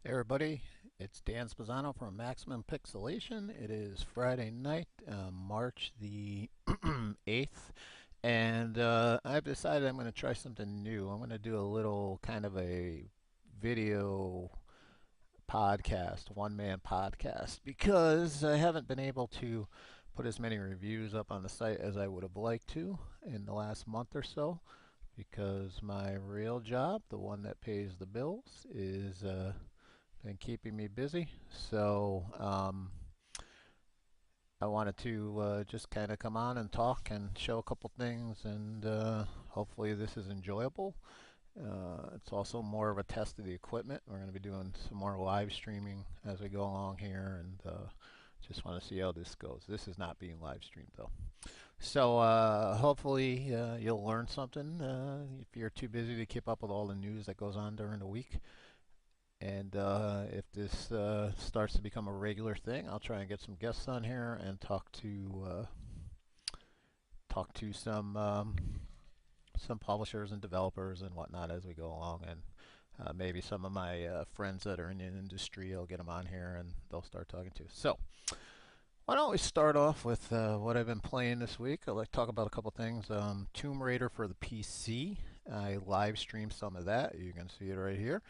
Hey everybody, it's Dan Spazzano from Maximum Pixelation. It is Friday night, March the 8th, and I've decided I'm going to try something new. I'm going to do a little kind of a video podcast, one-man podcast, because I haven't been able to put as many reviews up on the site as I would have liked to in the last month or so, because my real job, the one that pays the bills, is been keeping me busy. So I wanted to just kind of come on and talk and show a couple things, and hopefully this is enjoyable. It's also more of a test of the equipment. We're going to be doing some more live streaming as we go along here, and just want to see how this goes. This is not being live streamed though. So hopefully you'll learn something if you're too busy to keep up with all the news that goes on during the week. And if this starts to become a regular thing, I'll try and get some guests on here and talk to some publishers and developers and whatnot as we go along, and maybe some of my friends that are in the industry, I'll get them on here and they'll start talking to. So why don't we start off with what I've been playing this week? I'd like to talk about a couple things. Tomb Raider for the PC. I live streamed some of that. You can see it right here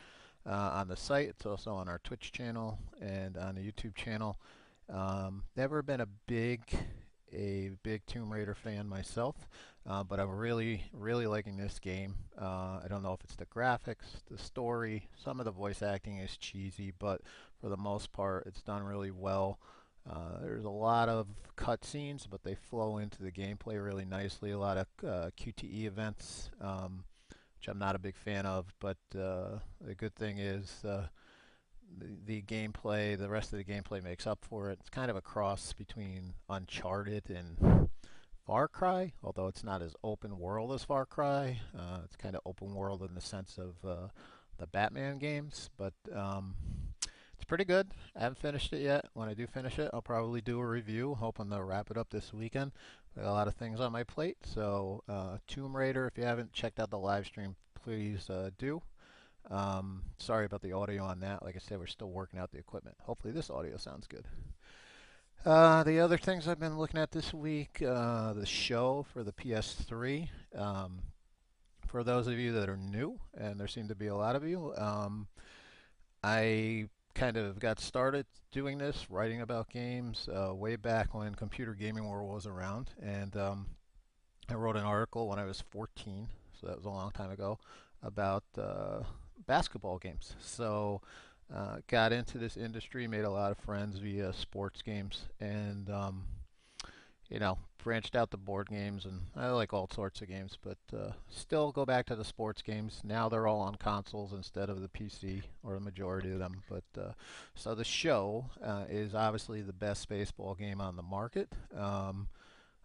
on the site. It's also on our Twitch channel and on the YouTube channel. Never been a big Tomb Raider fan myself, but I'm really liking this game. I don't know if it's the graphics, the story, some of the voice acting is cheesy, but for the most part, it's done really well. There's a lot of cutscenes, but they flow into the gameplay really nicely. A lot of QTE events, which I'm not a big fan of, but the good thing is the gameplay, the rest of the gameplay makes up for it. It's kind of a cross between Uncharted and Far Cry, although it's not as open world as Far Cry. It's kind of open world in the sense of the Batman games, but it's pretty good. I haven't finished it yet. When I do finish it, I'll probably do a review, hoping to wrap it up this weekend. I got a lot of things on my plate, so Tomb Raider, if you haven't checked out the live stream, please do. Sorry about the audio on that. Like I said, we're still working out the equipment. Hopefully this audio sounds good. The other things I've been looking at this week, the show for the PS3. For those of you that are new, and there seem to be a lot of you, I kind of got started doing this, writing about games, way back when Computer Gaming World was around, and I wrote an article when I was 14, so that was a long time ago, about basketball games. So got into this industry, made a lot of friends via sports games, and branched out to board games, and I like all sorts of games, but still go back to the sports games. Now they're all on consoles instead of the PC, or the majority of them. But so the show is obviously the best baseball game on the market. I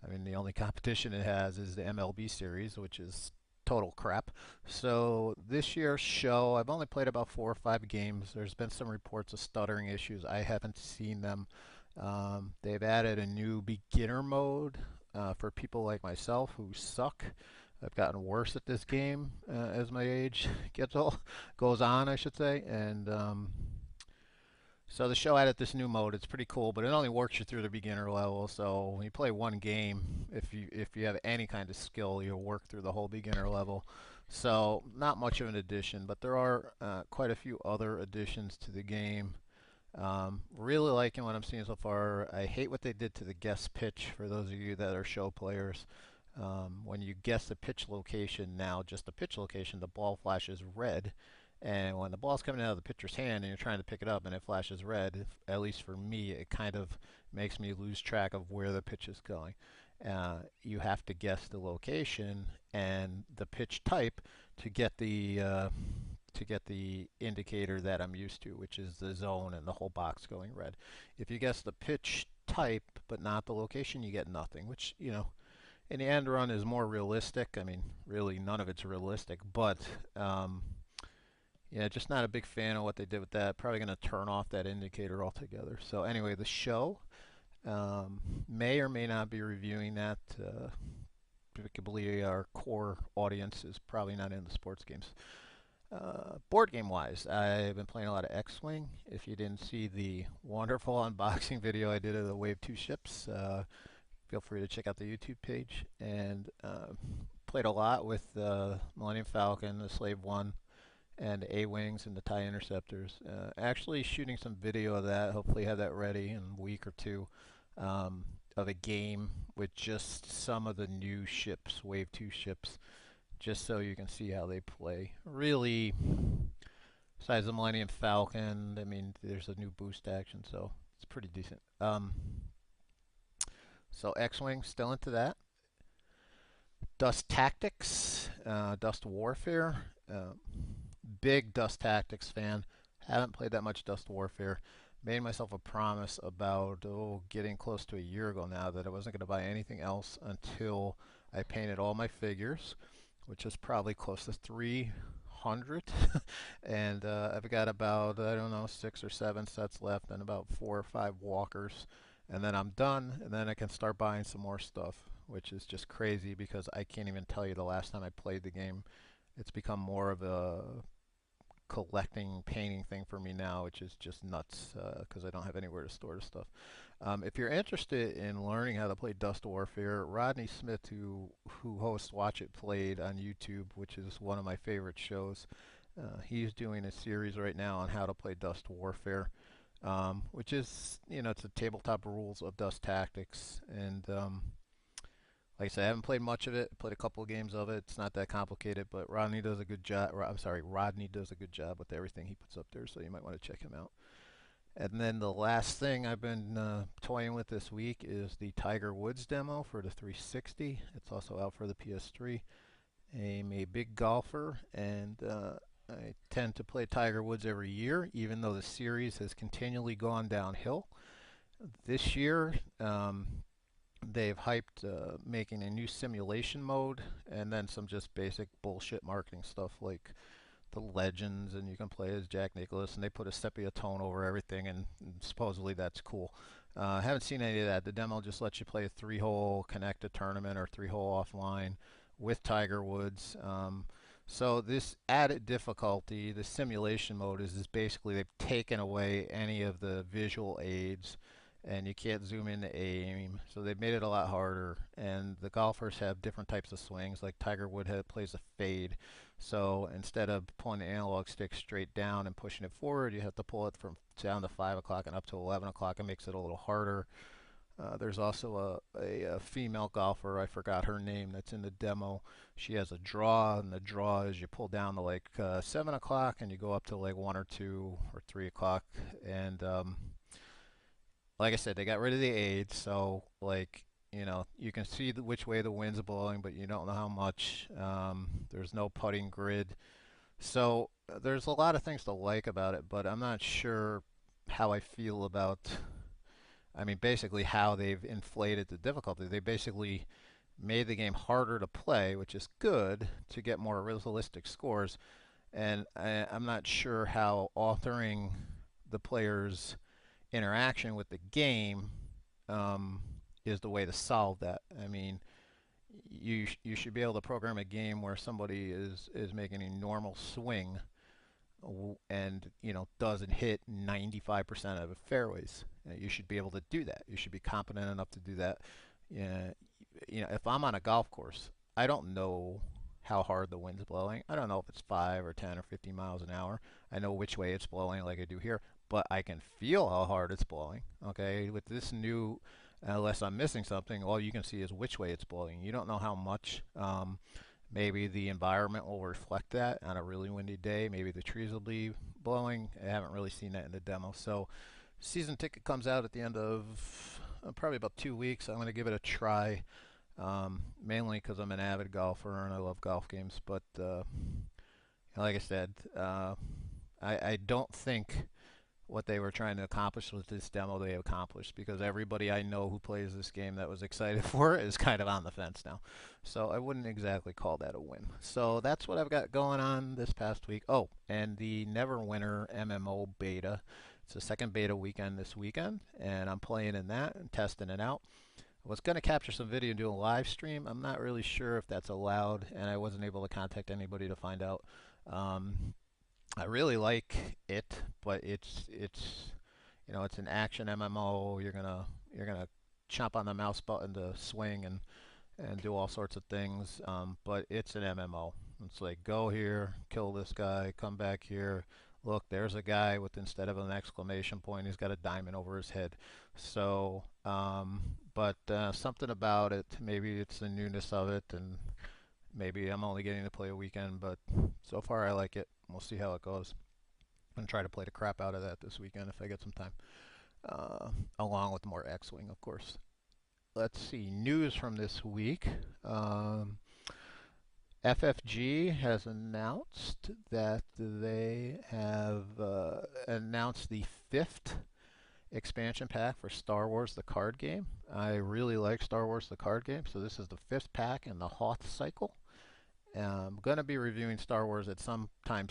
mean, the only competition it has is the MLB series, which is total crap. So this year's show, I've only played about 4 or 5 games. There's been some reports of stuttering issues. I haven't seen them. They've added a new beginner mode for people like myself who suck. I've gotten worse at this game as my age goes on, I should say. And so the show added this new mode. It's pretty cool, but it only works you through the beginner level. So when you play one game, if you have any kind of skill, you'll work through the whole beginner level. So not much of an addition, but there are quite a few other additions to the game. Really liking what I'm seeing so far. I hate what they did to the guess pitch for those of you that are show players. When you guess the pitch location now, just the pitch location, the ball flashes red. And when the ball's coming out of the pitcher's hand and you're trying to pick it up and it flashes red, at least for me, it kind of makes me lose track of where the pitch is going. You have to guess the location and the pitch type to get the indicator that I'm used to, which is the zone and the whole box going red. If you guess the pitch type but not the location, you get nothing, which, in the end run is more realistic. I mean, really none of it's realistic, but yeah, just not a big fan of what they did with that. Probably going to turn off that indicator altogether. So anyway, the show may or may not be reviewing that. Predictably, our core audience is probably not into sports games. Board game wise, I've been playing a lot of X-Wing. If you didn't see the wonderful unboxing video I did of the Wave 2 ships, feel free to check out the YouTube page. And played a lot with the Millennium Falcon, the Slave 1, and the A-Wings and the TIE Interceptors. Actually shooting some video of that, hopefully have that ready in a week or two, of a game with just some of the new ships, Wave 2 ships, just so you can see how they play. Really, besides the Millennium Falcon, I mean, there's a new boost action, so it's pretty decent. So X-Wing, still into that. Dust Tactics, Dust Warfare. Big Dust Tactics fan. Haven't played that much Dust Warfare. Made myself a promise about getting close to a year ago now that I wasn't going to buy anything else until I painted all my figures, which is probably close to 300. And I've got about, I don't know, 6 or 7 sets left and about 4 or 5 walkers. And then I'm done, and then I can start buying some more stuff, which is just crazy because I can't even tell you the last time I played the game. It's become more of a collecting, painting thing for me now, which is just nuts because I don't have anywhere to store the stuff. If you're interested in learning how to play Dust Warfare, Rodney Smith, who hosts Watch It Played on YouTube, which is one of my favorite shows, he's doing a series right now on how to play Dust Warfare, which is, it's a tabletop rules of Dust Tactics. And like I said, I haven't played much of it. Played a couple of games of it. It's not that complicated, but Rodney does a good job. I'm sorry, Rodney does a good job with everything he puts up there, so you might want to check him out. And then the last thing I've been toying with this week is the Tiger Woods demo for the 360. It's also out for the PS3. I'm a big golfer, and I tend to play Tiger Woods every year, even though the series has continually gone downhill. This year, they've hyped making a new simulation mode and then some just basic bullshit marketing stuff like the legends, and you can play as Jack Nicklaus, and they put a sepia tone over everything, and supposedly that's cool. I haven't seen any of that. The demo just lets you play a 3-hole connected tournament or 3-hole offline with Tiger Woods. So this added difficulty, the simulation mode, is basically they've taken away any of the visual aids, and you can't zoom in to aim. So they've made it a lot harder. And the golfers have different types of swings. Like Tiger Woods plays a fade. So instead of pulling the analog stick straight down and pushing it forward, you have to pull it from down to 5 o'clock and up to 11 o'clock. It makes it a little harder. There's also a female golfer, I forgot her name, that's in the demo. She has a draw, and the draw is you pull down to like 7 o'clock and you go up to like 1 or 2 or 3 o'clock. And like I said, they got rid of the aids, so like, you can see which way the wind's blowing, but you don't know how much. There's no putting grid. So there's a lot of things to like about it, but I'm not sure how I feel about, I mean, basically how they've inflated the difficulty. They basically made the game harder to play, which is good to get more realistic scores. And I'm not sure how altering the players' interaction with the game is the way to solve that. I mean, you should be able to program a game where somebody is making a normal swing and doesn't hit 95% of the fairways. You should be able to do that. You should be competent enough to do that. Yeah, if I'm on a golf course, I don't know how hard the wind's blowing. I don't know if it's 5 or 10 or 50 miles an hour. I know which way it's blowing like I do here, but I can feel how hard it's blowing. Okay, with this new, unless I'm missing something, all you can see is which way it's blowing. You don't know how much. Maybe the environment will reflect that on a really windy day. Maybe the trees will be blowing. I haven't really seen that in the demo. So season ticket comes out at the end of probably about 2 weeks. I'm going to give it a try, mainly because I'm an avid golfer and I love golf games. But like I said, I don't think what they were trying to accomplish with this demo they accomplished, because everybody I know who plays this game that was excited for it is kind of on the fence now. So I wouldn't exactly call that a win. So that's what I've got going on this past week. Oh, and the Neverwinter MMO beta. It's the second beta weekend this weekend, and I'm playing in that and testing it out. I was going to capture some video and do a live stream. I'm not really sure if that's allowed, and I wasn't able to contact anybody to find out. I really like it, but it's it's an action MMO. You're gonna chomp on the mouse button to swing and do all sorts of things. But it's an MMO. It's like go here, kill this guy, come back here. Look, there's a guy with instead of an exclamation point, he's got a diamond over his head. So, but something about it, maybe it's the newness of it, and maybe I'm only getting to play a weekend, but so far I like it. We'll see how it goes. I'm gonna try to play the crap out of that this weekend if I get some time, along with more X-Wing, of course. Let's see, news from this week. Um, FFG has announced that they have announced the fifth expansion pack for Star Wars the card game. I really like Star Wars the card game, so this is the fifth pack in the Hoth cycle. I'm going to be reviewing Star Wars at some time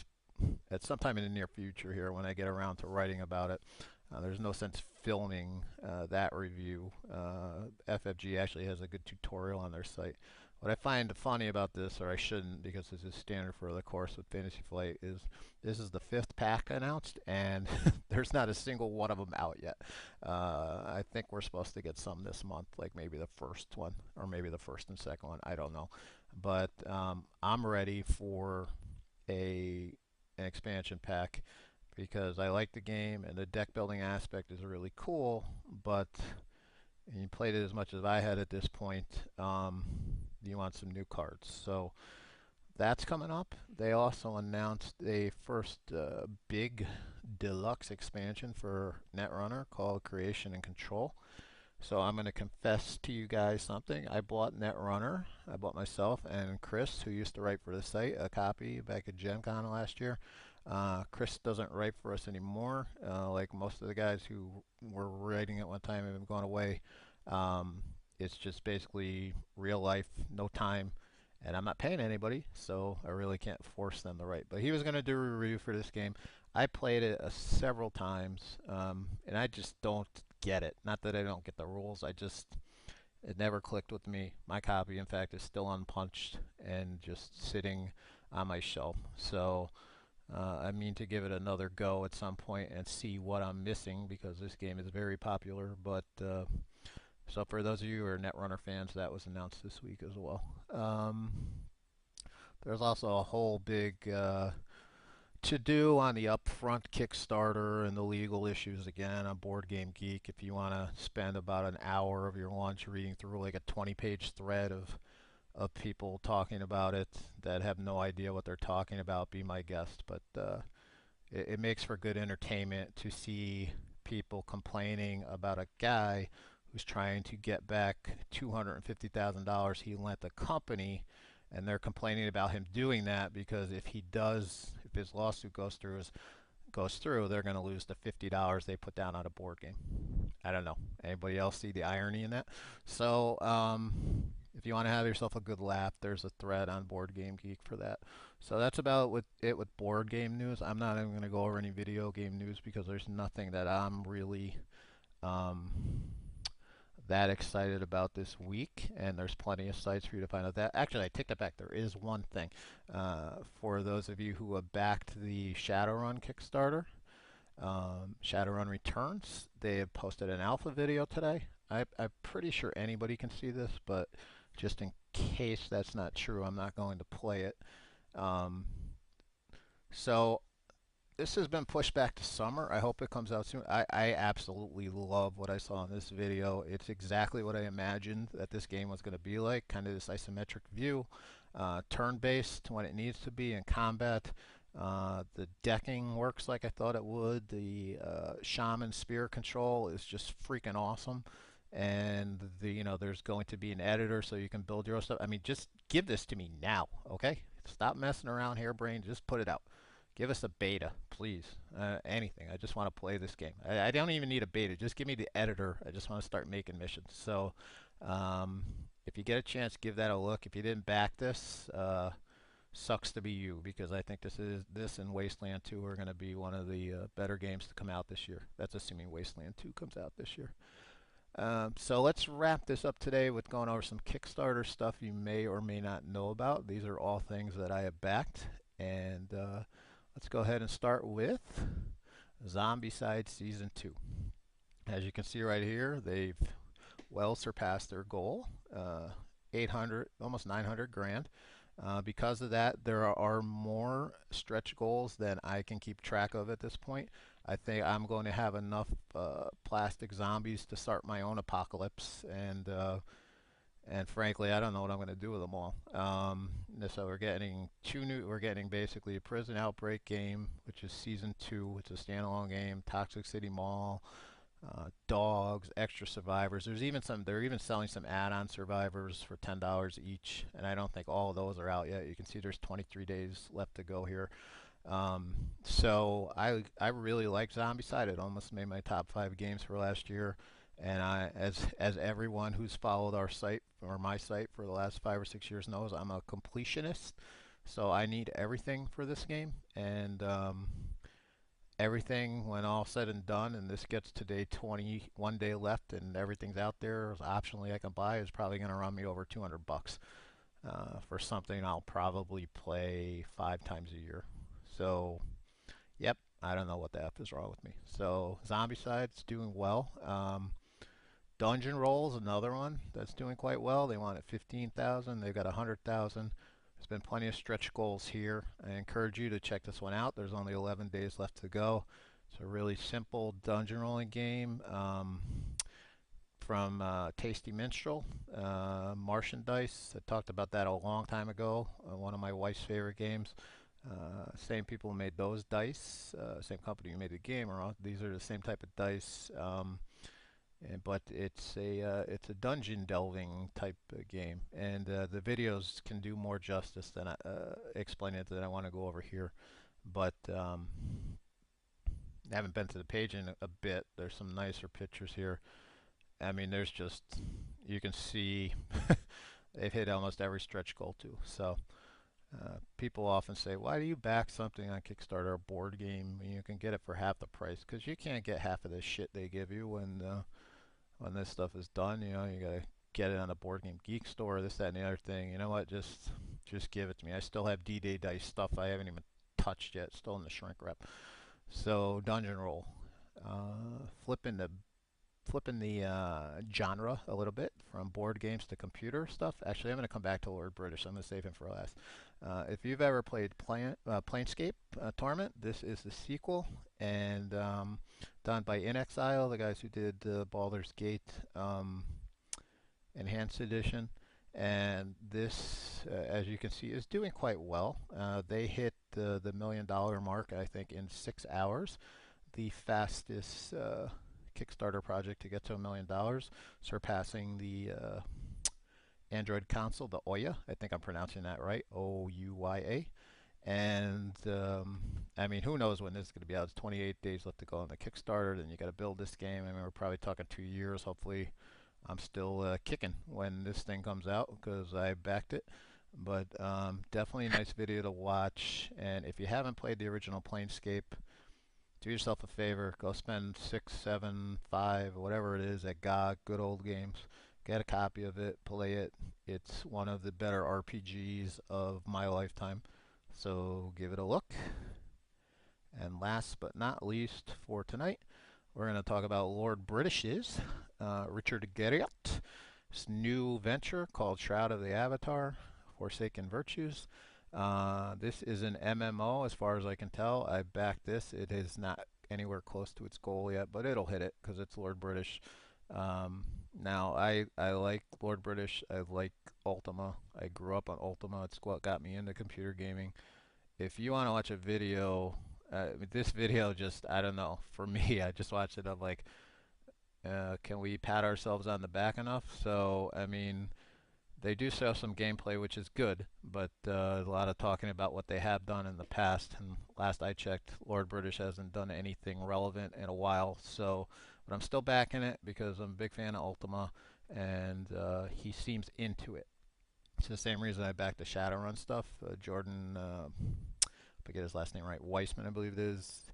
in the near future here when I get around to writing about it. There's no sense filming that review. FFG actually has a good tutorial on their site. What I find funny about this, or I shouldn't because this is standard for the course with Fantasy Flight, is this is the fifth pack announced, and there's not a single one of them out yet. I think we're supposed to get some this month, like maybe the first one, or maybe the first and second one. I don't know, but I'm ready for a an expansion pack because I like the game and the deck building aspect is really cool, but you played it as much as I had at this point. You want some new cards. So that's coming up. They also announced a first big deluxe expansion for Netrunner called Creation and Control. So I'm going to confess to you guys something. I bought Netrunner. I bought myself and Chris, who used to write for the site, a copy back at Gen Con last year. Chris doesn't write for us anymore. Like most of the guys who were writing at one time have gone away. Um, it's just basically real life, no time, and I'm not paying anybody, so I really can't force them to write. But he was going to do a review for this game. I played it several times, and I just don't get it. Not that I don't get the rules, it never clicked with me. My copy, in fact, is still unpunched and just sitting on my shelf. So I mean to give it another go at some point and see what I'm missing because this game is very popular. But so for those of you who are Netrunner fans, that was announced this week as well. Um, there's also a whole big to do on the upfront Kickstarter and the legal issues again on Board Game Geek. If you want to spend about an hour of your lunch reading through like a 20-page thread of people talking about it that have no idea what they're talking about, be my guest. But it makes for good entertainment to see people complaining about a guy who's trying to get back $250,000 he lent the company, and they're complaining about him doing that because if his lawsuit goes through, they're going to lose the $50 they put down on a board game. I don't know. Anybody else see the irony in that? So, if you want to have yourself a good laugh, there's a thread on Board Game Geek for that. So that's about with board game news. I'm not even going to go over any video game news because there's nothing that I'm really um, that excited about this week, and there's plenty of sites for you to find out that. Actually, I take that back. There is one thing. For those of you who have backed the Shadowrun Kickstarter, Shadowrun Returns, they have posted an alpha video today. I'm pretty sure anybody can see this, but just in case that's not true, I'm not going to play it. Um, so this has been pushed back to summer. I hope it comes out soon. I absolutely love what I saw in this video. It's exactly what I imagined that this game was going to be like, kind of this isometric view, turn-based when it needs to be in combat. The decking works like I thought it would. The shaman spear control is just freaking awesome. And there's going to be an editor so you can build your own stuff. I mean, just give this to me now, okay? Stop messing around, harebrained. Just put it out. Give us a beta, please. Anything. I just want to play this game. I don't even need a beta. Just give me the editor. I just want to start making missions. So, um, if you get a chance, give that a look. If you didn't back this, sucks to be you because I think this and Wasteland 2 are going to be one of the better games to come out this year. That's assuming Wasteland 2 comes out this year. So let's wrap this up today with going over some Kickstarter stuff you may or may not know about. These are all things that I have backed, and Let's go ahead and start with Zombicide Season 2. As you can see right here, they've well surpassed their goal, 800, almost 900 grand. Because of that, there are more stretch goals than I can keep track of at this point. I think I'm going to have enough plastic zombies to start my own apocalypse, and frankly, I don't know what I'm going to do with them all. So we're getting two new. We're getting basically a Prison Outbreak game, which is season 2. It's a standalone game. Toxic City Mall, dogs, extra survivors. There's even some. They're even selling some add-on survivors for $10 each, and I don't think all of those are out yet. You can see there's 23 days left to go here. So I really like Zombicide. It almost made my top 5 games for last year. And as everyone who's followed our site or my site for the last 5 or 6 years knows, I'm a completionist. So I need everything for this game, and everything when all said and done, and this gets to day 20, 1 day left, and everything's out there optionally I can buy, is probably going to run me over 200 bucks for something I'll probably play 5 times a year. So, yep, I don't know what the F is wrong with me. So, Zombicide's doing well. Dungeon Roll's another one that's doing quite well. They want at 15,000. They've got 100,000. There's been plenty of stretch goals here. I encourage you to check this one out. There's only 11 days left to go. It's a really simple dungeon rolling game from Tasty Minstrel, Martian Dice. I talked about that a long time ago. One of my wife's favorite games. Same people who made those dice, same company who made the game. These are the same type of dice. But it's a dungeon delving type game, and the videos can do more justice than explain it than I want to go over here. But I haven't been to the page in a bit. There's some nicer pictures here. I mean, there's just, you can see they've hit almost every stretch goal too. So people often say, why do you back something on Kickstarter, a board game, when you can get it for half the price? Because you can't get half of the shit they give you when this stuff is done. You know, you gotta get it on a Board Game Geek store, this, that, and the other thing. You know what? Just give it to me. I still have D-Day dice stuff I haven't even touched yet, still in the shrink wrap. So Dungeon Roll, flipping the genre a little bit from board games to computer stuff. Actually, I'm going to come back to Lord British. I'm going to save him for last. If you've ever played Planescape Torment, this is the sequel, and done by inXile, the guys who did Baldur's Gate Enhanced Edition. And this, as you can see, is doing quite well. They hit the $1 million mark, I think, in 6 hours. The fastest Kickstarter project to get to $1 million, surpassing the Android console, the Ouya. I think I'm pronouncing that right, Ouya. And I mean, who knows when this is going to be out? It's 28 days left to go on the Kickstarter. Then you got to build this game. I mean, we're probably talking 2 years. Hopefully, I'm still kicking when this thing comes out because I backed it. But definitely a nice video to watch. And if you haven't played the original Planescape, do yourself a favor. Go spend 6, 7, 5, whatever it is at GOG, Good Old Games. Get a copy of it, play it. It's one of the better RPGs of my lifetime. So give it a look. And last but not least for tonight, we're going to talk about Lord British's Richard Garriott. His new venture called Shroud of the Avatar, Forsaken Virtues. This is an MMO as far as I can tell. I backed this. It is not anywhere close to its goal yet, but it'll hit it because it's Lord British. Now, I like Lord British. I like Ultima. I grew up on Ultima. It's what got me into computer gaming. If you want to watch a video, this video just, I don't know. For me, I just watched it. I'm like, can we pat ourselves on the back enough? So, I mean, they do show some gameplay, which is good, but a lot of talking about what they have done in the past. And last I checked, Lord British hasn't done anything relevant in a while. So, but I'm still backing it because I'm a big fan of Ultima, and he seems into it. It's the same reason I backed the Shadowrun stuff. Jordan, if I get his last name right, Weissman, I believe it is.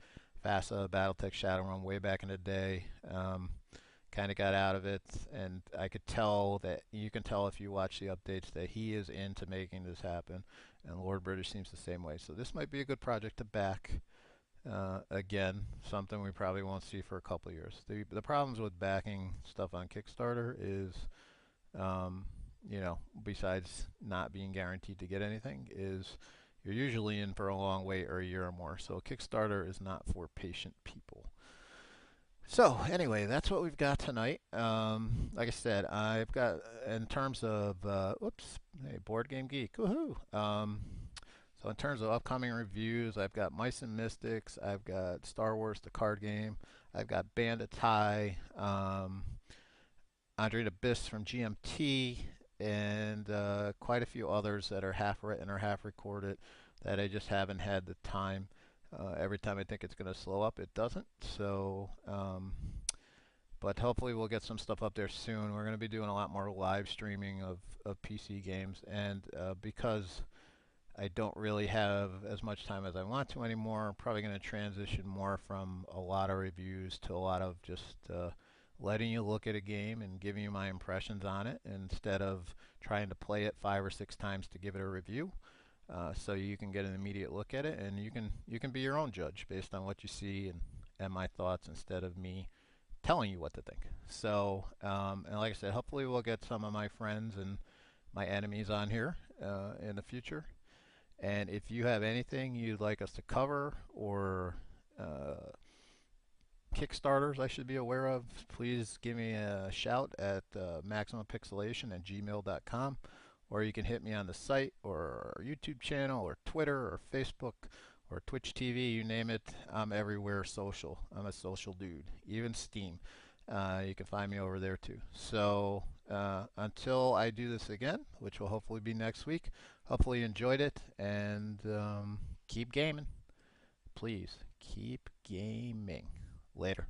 FASA, BattleTech Shadowrun, way back in the day. Kind of got out of it, and I could tell that, you can tell if you watch the updates, that he is into making this happen. and Lord British seems the same way. So this might be a good project to back. Again, something we probably won't see for a couple of years. The problems with backing stuff on Kickstarter is, um, besides not being guaranteed to get anything, is you're usually in for a long wait or a year or more. So Kickstarter is not for patient people. So anyway, that's what we've got tonight. Like I said, I've got in terms of hey, Board Game Geek, woohoo! So in terms of upcoming reviews, I've got Mice and Mystics, I've got Star Wars the card game, I've got Bandit Tie, Andre the Abyss from GMT, and quite a few others that are half written or half recorded that I just haven't had the time. Every time I think it's going to slow up, it doesn't. So, but hopefully we'll get some stuff up there soon. We're going to be doing a lot more live streaming of PC games, and because I don't really have as much time as I want to anymore, I'm probably going to transition more from a lot of reviews to a lot of just letting you look at a game and giving you my impressions on it instead of trying to play it 5 or 6 times to give it a review. So you can get an immediate look at it, and you can be your own judge based on what you see and my thoughts instead of me telling you what to think. So and like I said, hopefully we'll get some of my friends and my enemies on here in the future. And if you have anything you'd like us to cover or Kickstarters I should be aware of, please give me a shout at maximumpixelation@gmail.com, or you can hit me on the site or our YouTube channel or Twitter or Facebook or Twitch TV, you name it. I'm everywhere social. I'm a social dude, even Steam. You can find me over there too. So until I do this again, which will hopefully be next week, hopefully you enjoyed it, and keep gaming. Please keep gaming. Later.